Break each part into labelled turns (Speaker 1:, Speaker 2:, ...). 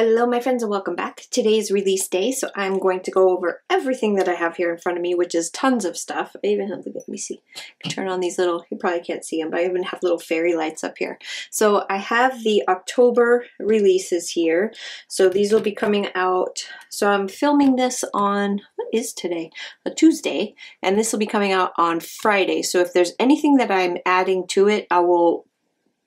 Speaker 1: Hello my friends and welcome back. Today's release day, so I'm going to go over everything that I have here in front of me, which is tons of stuff. I even have, let me see, I can turn on these little, you probably can't see them, but I even have little fairy lights up here. So I have the October releases here. So these will be coming out, so I'm filming this on, what is today? A Tuesday, and this will be coming out on Friday. So if there's anything that I'm adding to it, I will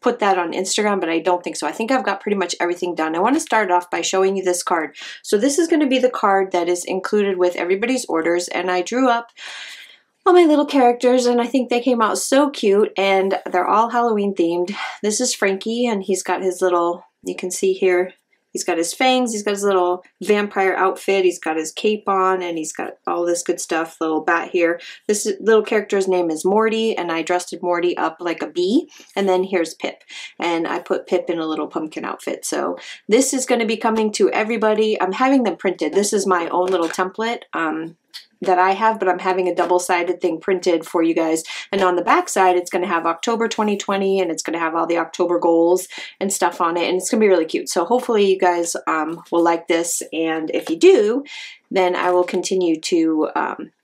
Speaker 1: put that on Instagram, but I don't think so. I think I've got pretty much everything done. I want to start off by showing you this card. So this is going to be the card that is included with everybody's orders, and I drew up all my little characters, and I think they came out so cute, and they're all Halloween themed. This is Frankie, and he's got his little, you can see here, he's got his fangs, he's got his little vampire outfit, he's got his cape on, and he's got all this good stuff, little bat here. This little character's name is Morty, and I dressed Morty up like a bee. And then here's Pip, and I put Pip in a little pumpkin outfit. So this is going to be coming to everybody. I'm having them printed. This is my own little template that I have, but I'm having a double-sided thing printed for you guys. And on the back side, it's going to have October 2020, and it's going to have all the October goals and stuff on it, and it's going to be really cute. So hopefully you guys will like this, and if you do, then I will continue to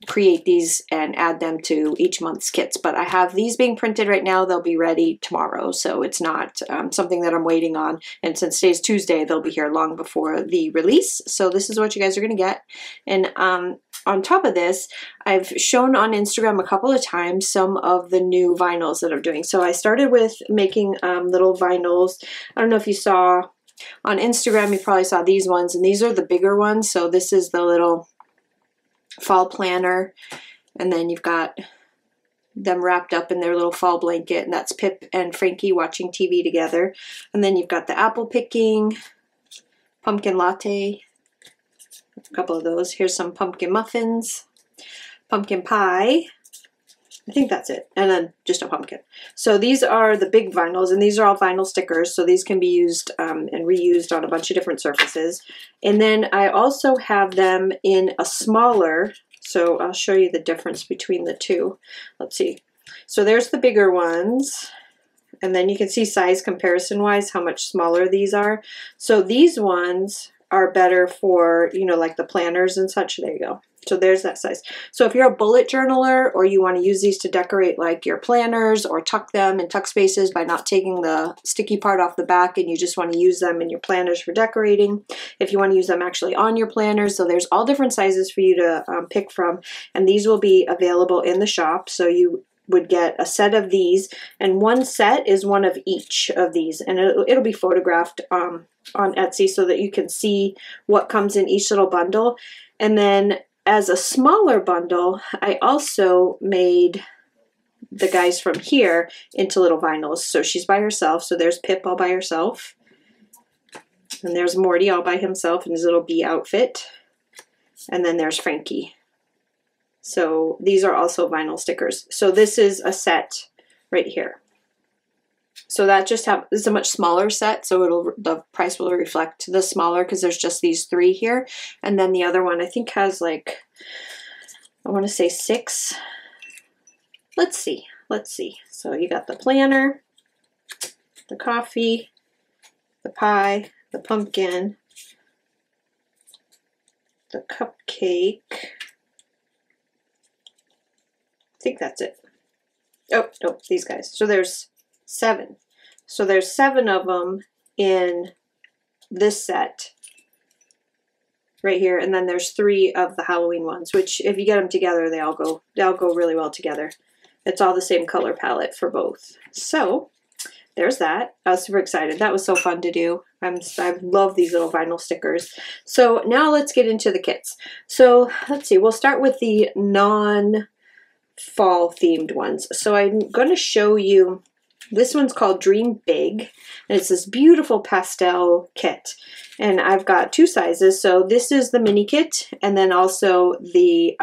Speaker 1: create these and add them to each month's kits. But I have these being printed right now. They'll be ready tomorrow, so it's not something that I'm waiting on. And since today's Tuesday, they'll be here long before the release. So this is what you guys are going to get. And on top of this, I've shown on Instagram a couple of times some of the new vinyls that I'm doing. So I started with making little vinyls. I don't know if you saw on Instagram, you probably saw these ones, and these are the bigger ones. So this is the little fall planner, and then you've got them wrapped up in their little fall blanket, and that's Pip and Frankie watching TV together. And then you've got the apple picking, pumpkin latte, a couple of those. Here's some pumpkin muffins, pumpkin pie. I think that's it. And then just a pumpkin. So these are the big vinyls, and these are all vinyl stickers. So these can be used and reused on a bunch of different surfaces. And then I also have them in a smaller, so I'll show you the difference between the two. Let's see. So there's the bigger ones. And then you can see size comparison wise how much smaller these are. So these ones are better for, you know, like the planners and such. There you go. So there's that size. So if you're a bullet journaler, or you want to use these to decorate like your planners or tuck them in tuck spaces by not taking the sticky part off the back, and you just want to use them in your planners for decorating. If you want to use them actually on your planners, so there's all different sizes for you to pick from, and these will be available in the shop. So you would get a set of these, and one set is one of each of these, and it'll be photographed on Etsy so that you can see what comes in each little bundle. And then as a smaller bundle, I also made the guys from here into little vinyls. So she's by herself, so there's Pip all by herself, and there's Morty all by himself in his little bee outfit, and then there's Frankie. So these are also vinyl stickers. So this is a set right here. So that just this is a much smaller set, so the price will reflect the smaller because there's just these three here. And then the other one I think has like, I want to say 6. Let's see. So you got the planner, the coffee, the pie, the pumpkin, the cupcake. I think that's it. Oh, no, these guys. So there's 7. So there's 7 of them in this set right here, and then there's 3 of the Halloween ones, which if you get them together, they all go really well together. It's all the same color palette for both. So there's that. I was super excited. That was so fun to do. I love these little vinyl stickers. So now let's get into the kits. So let's see. We'll start with the non-fall themed ones. So I'm going to show you. This one's called Dream Big, and it's this beautiful pastel kit. And I've got 2 sizes. So this is the mini kit, and then also the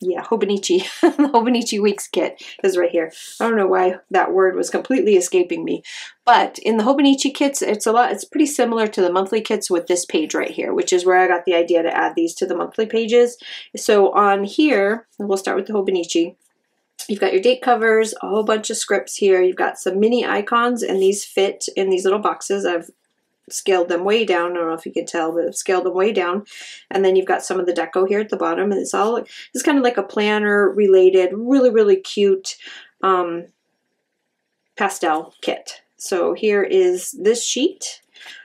Speaker 1: Hobonichi, the Hobonichi Weeks kit is right here. I don't know why that word was completely escaping me. But in the Hobonichi kits, it's pretty similar to the monthly kits with this page right here, which is where I got the idea to add these to the monthly pages. So on here, we'll start with the Hobonichi. You've got your date covers, a whole bunch of scripts here. You've got some mini icons, and these fit in these little boxes. I've scaled them way down. I don't know if you can tell, but I've scaled them way down. And then you've got some of the deco here at the bottom, and it's kind of like a planner related, really, really cute pastel kit. So here is this sheet.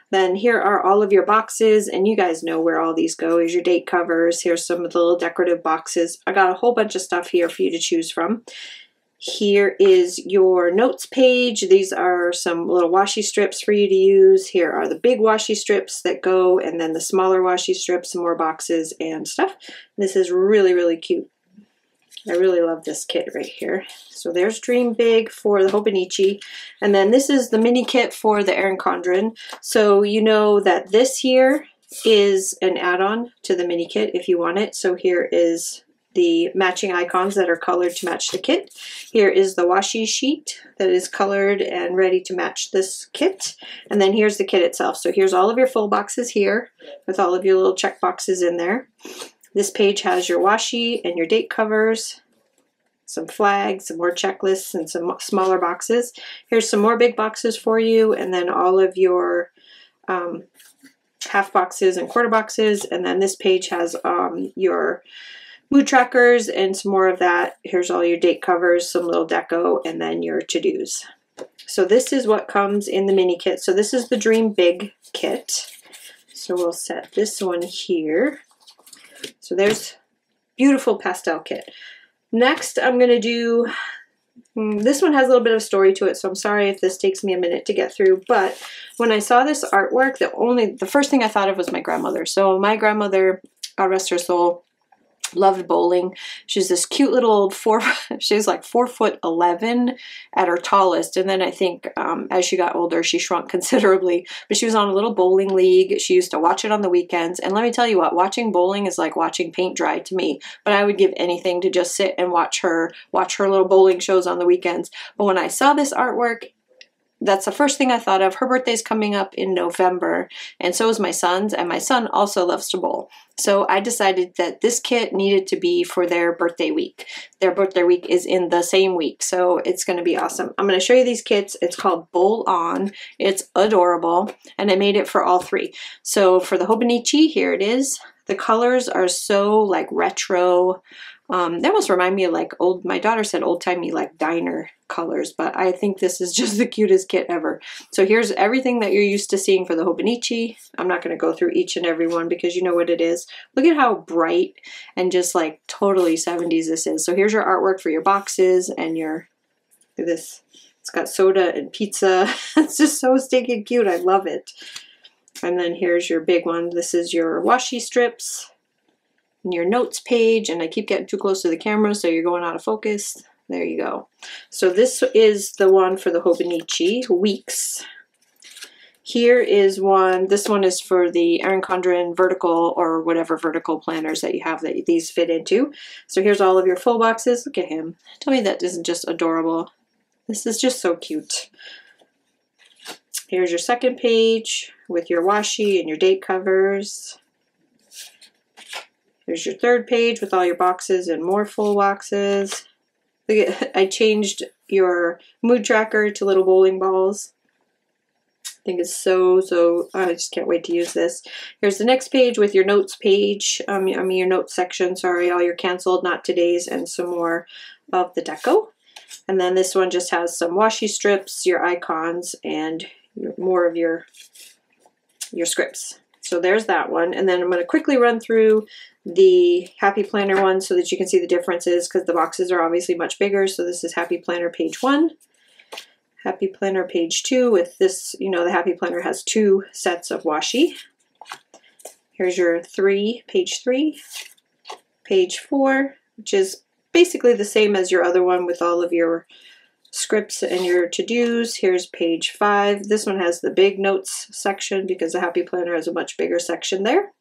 Speaker 1: Then here are all of your boxes, and you guys know where all these go. Here's your date covers. Here's some of the little decorative boxes. I got a whole bunch of stuff here for you to choose from. Here is your notes page. These are some little washi strips for you to use. Here are the big washi strips that go, and then the smaller washi strips, some more boxes and stuff. This is really, really cute. I really love this kit right here. So there's Dream Big for the Hobonichi. And then this is the mini kit for the Erin Condren. So you know that this here is an add-on to the mini kit if you want it. So here is the matching icons that are colored to match the kit. Here is the washi sheet that is colored and ready to match this kit. And then here's the kit itself. So here's all of your full boxes here with all of your little check boxes in there. This page has your washi and your date covers, some flags, some more checklists, and some smaller boxes. Here's some more big boxes for you, and then all of your half boxes and quarter boxes. And then this page has your mood trackers and some more of that. Here's all your date covers, some little deco, and then your to-dos. So this is what comes in the mini kit. So this is the Dream Big kit. So we'll set this one here. So there's beautiful pastel kit. Next, I'm going to do, this one has a little bit of story to it, so I'm sorry if this takes me a minute to get through, but when I saw this artwork, the first thing I thought of was my grandmother. So my grandmother, God rest her soul, loved bowling. She's this cute little she's like 4'11" at her tallest. And then I think as she got older, she shrunk considerably, but she was on a little bowling league. She used to watch it on the weekends. And let me tell you what, watching bowling is like watching paint dry to me, but I would give anything to just sit and watch her little bowling shows on the weekends. But when I saw this artwork, that's the first thing I thought of. Her birthday's coming up in November, and so is my son's, and my son also loves to bowl. So I decided that this kit needed to be for their birthday week. Their birthday week is in the same week, so it's going to be awesome. I'm going to show you these kits. It's called Bowl On. It's adorable, and I made it for all three. So for the Hobonichi, here it is. The colors are so like retro. They almost remind me of like my daughter said old-timey like diner colors, but I think this is just the cutest kit ever. So here's everything that you're used to seeing for the Hobonichi. I'm not going to go through each and every one because you know what it is. Look at how bright and just like totally 70s this is. So here's your artwork for your boxes and your, look at this. It's got soda and pizza. It's just so stinking cute. I love it. And then here's your big one. This is your washi strips. Your notes page, and I keep getting too close to the camera so you're going out of focus. There you go. So this is the one for the Hobonichi Weeks. Here is one, this one is for the Erin Condren vertical or whatever vertical planners that you have that these fit into. So here's all of your full boxes. Look at him. Tell me that isn't just adorable. This is just so cute. Here's your second page with your washi and your date covers. Here's your third page with all your boxes and more full boxes. I changed your mood tracker to little bowling balls. I think it's so, I just can't wait to use this. Here's the next page with your notes page, your notes section, sorry, all your canceled, not today's, and some more of the deco. And then this one just has some washi strips, your icons, and more of your scripts. So there's that one. And then I'm going to quickly run through the Happy Planner one so that you can see the differences because the boxes are obviously much bigger. So this is Happy Planner page 1, Happy Planner page 2 with this, you know, the Happy Planner has 2 sets of washi. Here's your page 3, page 4, which is basically the same as your other one with all of your scripts and your to-dos. Here's page 5. This one has the big notes section because the Happy Planner has a much bigger section there.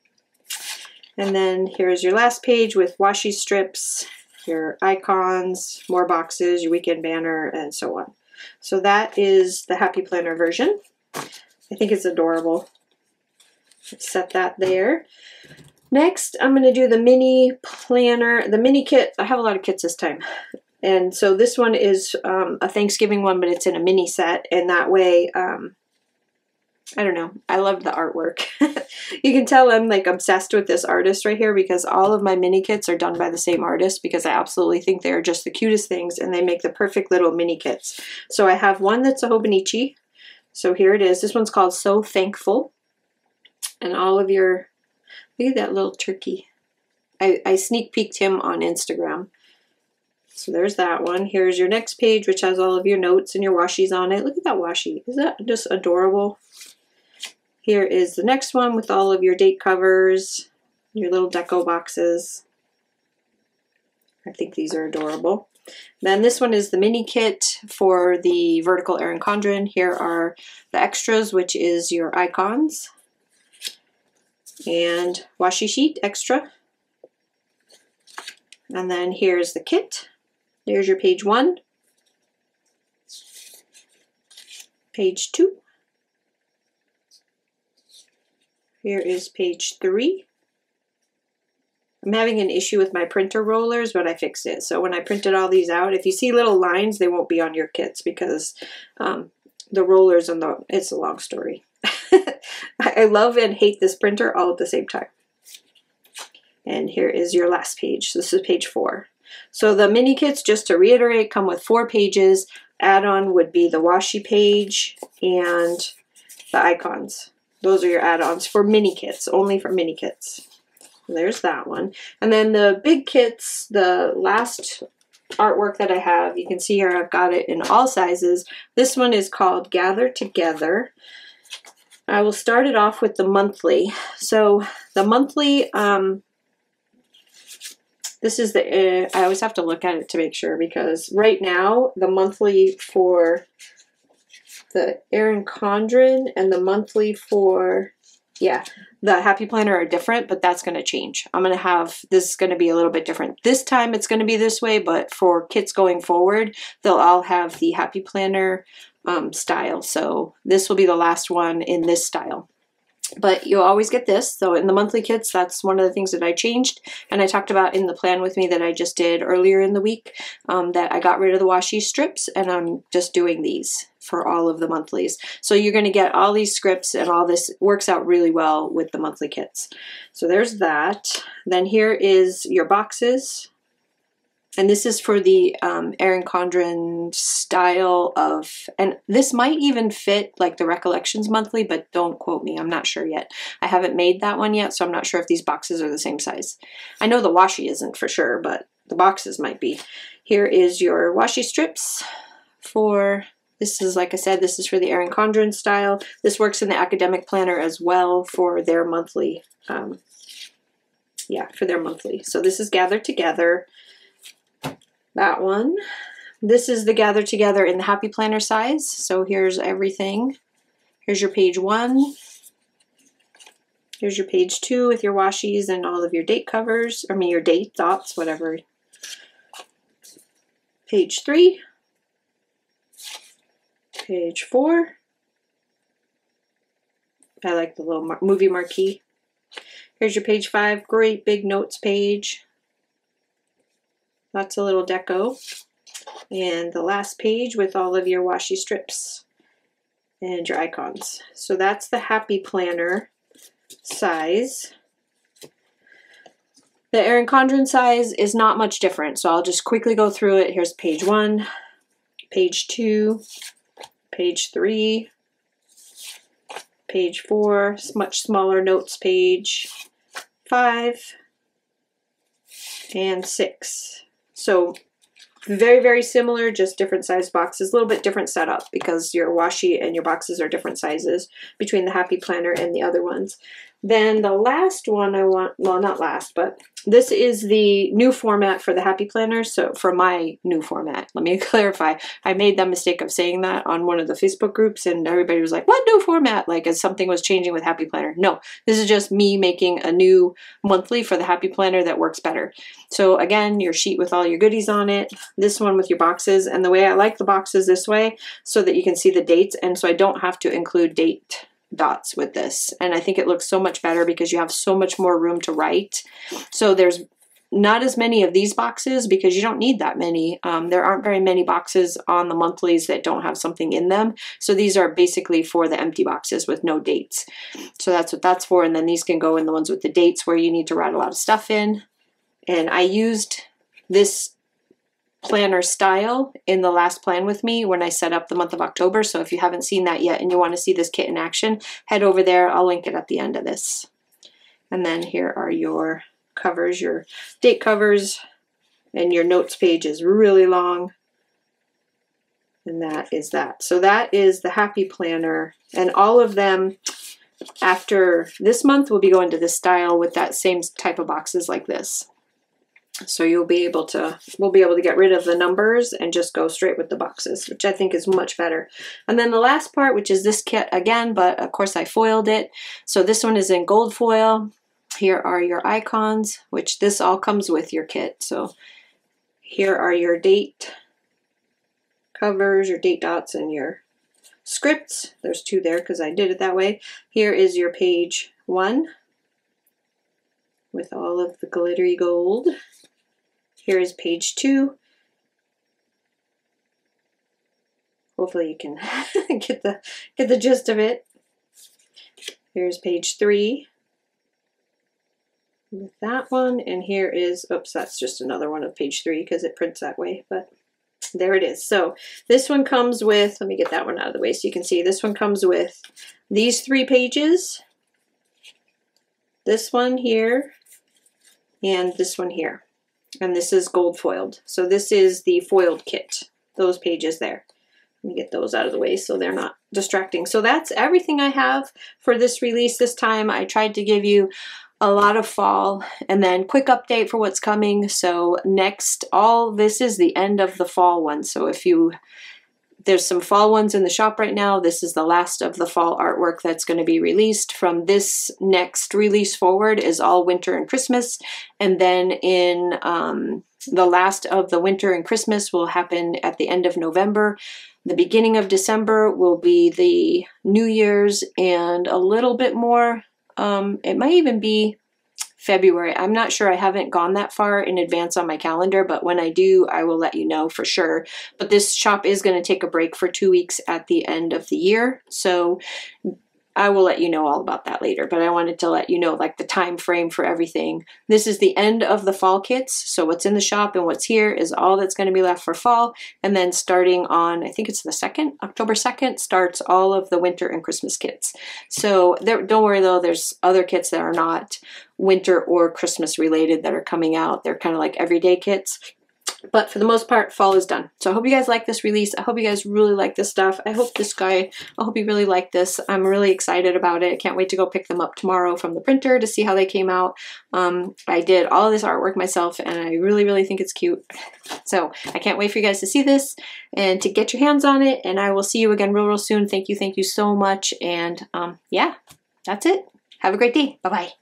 Speaker 1: And then here's your last page with washi strips, your icons, more boxes, your weekend banner, and so on. So that is the Happy Planner version. I think it's adorable. Let's set that there. Next, I'm going to do the mini planner, the mini kit. I have a lot of kits this time. And so this one is a Thanksgiving one, but it's in a mini set. And that way I don't know. I love the artwork. You can tell I'm like obsessed with this artist right here because all of my mini kits are done by the same artist because I absolutely think they're just the cutest things and they make the perfect little mini kits. So I have one that's a Hobonichi. So here it is. This one's called So Thankful. And all of your, look at that little turkey. I sneak peeked him on Instagram. So there's that one. Here's your next page, which has all of your notes and your washies on it. Look at that washi. Is that just adorable? Here is the next one with all of your date covers, your little deco boxes. I think these are adorable. Then this one is the mini kit for the vertical Erin Condren. Here are the extras, which is your icons and washi sheet extra. And then here's the kit. There's your page 1, page 2. Here is page 3. I'm having an issue with my printer rollers, but I fixed it. So when I printed all these out, if you see little lines, they won't be on your kits because the rollers and it's a long story. I love and hate this printer all at the same time. And here is your last page. This is page 4. So the mini kits, just to reiterate, come with 4 pages. Add-on would be the washi page and the icons. Those are your add-ons for mini kits, only for mini kits. There's that one. And then the big kits, the last artwork that I have, you can see here I've got it in all sizes. This one is called Gather Together. I will start it off with the monthly. So the monthly, this is the, I always have to look at it to make sure because right now the monthly for the Erin Condren and the monthly for, yeah, the Happy Planner are different, but that's going to change. I'm going to have, this is going to be a little bit different. This time it's going to be this way, but for kits going forward, they'll all have the Happy Planner style. So this will be the last one in this style. But you'll always get this. So in the monthly kits, that's one of the things that I changed. And I talked about in the plan with me that I just did earlier in the week, that I got rid of the washi strips and I'm just doing these for all of the monthlies. So you're going to get all these scripts and all this works out really well with the monthly kits. So there's that. Then here is your boxes. And this is for the Erin Condren style of, and this might even fit like the Recollections monthly, but don't quote me, I'm not sure yet. I haven't made that one yet, so I'm not sure if these boxes are the same size. I know the washi isn't for sure, but the boxes might be. Here is your washi strips for, this is, like I said, this is for the Erin Condren style. This works in the academic planner as well for their monthly, yeah, for their monthly. So this is Gather Together. That one. This is the Gather Together in the Happy Planner size. So here's everything. Here's your page 1. Here's your page 2 with your washies and all of your date covers. I mean your date dots, whatever. Page 3. Page 4. I like the little movie marquee. Here's your page 5. Great big notes page. Lots of little deco. And the last page with all of your washi strips and your icons. So that's the Happy Planner size. The Erin Condren size is not much different, so I'll just quickly go through it. Here's page 1, page 2, page 3, page 4, much smaller notes page, 5, and 6. So very, very similar, just different size boxes, a little bit different setup because your washi and your boxes are different sizes between the Happy Planner and the other ones. Then the last one I want, well, not last, but this is the new format for the Happy Planner. So for my new format, let me clarify. I made the mistake of saying that on one of the Facebook groups and everybody was like, what new format? Like as something was changing with Happy Planner. No, this is just me making a new monthly for the Happy Planner that works better. So again, your sheet with all your goodies on it, this one with your boxes, and the way I like the boxes this way so that you can see the dates and so I don't have to include date dots with this, and I think it looks so much better because you have so much more room to write. So there's not as many of these boxes because you don't need that many. There aren't very many boxes on the monthlies that don't have something in them. So these are basically for the empty boxes with no dates. So that's what that's for. And then these can go in the ones with the dates where you need to write a lot of stuff in. And I used this planner style in the last plan with me when I set up the month of October. So if you haven't seen that yet and you want to see this kit in action, head over there. I'll link it at the end of this. And then here are your covers, your date covers, and your notes page is really long. And that is that. So that is the Happy Planner. And all of them after this month will be going to this style with that same type of boxes like this. So we'll be able to get rid of the numbers and just go straight with the boxes, which I think is much better. And then the last part, which is this kit again, but of course I foiled it. So this one is in gold foil. Here are your icons, which this all comes with your kit. So here are your date covers, your date dots, and your scripts. There's two there because I did it that way. Here is your page 1 with all of the glittery gold. Here is page 2. Hopefully you can get the gist of it. Here's page 3 with that one, and here is, oops, that's just another one of page 3 because it prints that way, but there it is. So this one comes with, let me get that one out of the way so you can see, this one comes with these 3 pages, this one here, and this one here. And this is gold foiled. So this is the foiled kit, those pages there. Let me get those out of the way so they're not distracting. So that's everything I have for this release this time. I tried to give you a lot of fall and then quick update for what's coming. So next, this is the end of the fall one. So if there's some fall ones in the shop right now. This is the last of the fall artwork that's going to be released. From this next release forward is all winter and Christmas. And then in the last of the winter and Christmas will happen at the end of November. The beginning of December will be the New Year's and a little bit more. It might even be February. I'm not sure. I haven't gone that far in advance on my calendar, but when I do, I will let you know for sure. But this shop is going to take a break for 2 weeks at the end of the year. So I will let you know all about that later, but I wanted to let you know like the time frame for everything. This is the end of the fall kits. So what's in the shop and what's here is all that's going to be left for fall. And then starting on, I think it's the 2nd, October 2nd, starts all of the winter and Christmas kits. So don't worry though, there's other kits that are not winter or Christmas related that are coming out. They're kind of like everyday kits. But for the most part, fall is done. So I hope you guys like this release. I hope you guys really like this stuff. I hope you really like this. I'm really excited about it. I can't wait to go pick them up tomorrow from the printer to see how they came out. I did all of this artwork myself and I really, really think it's cute. So I can't wait for you guys to see this and to get your hands on it. And I will see you again real, real soon. Thank you so much. And yeah, that's it. Have a great day. Bye-bye.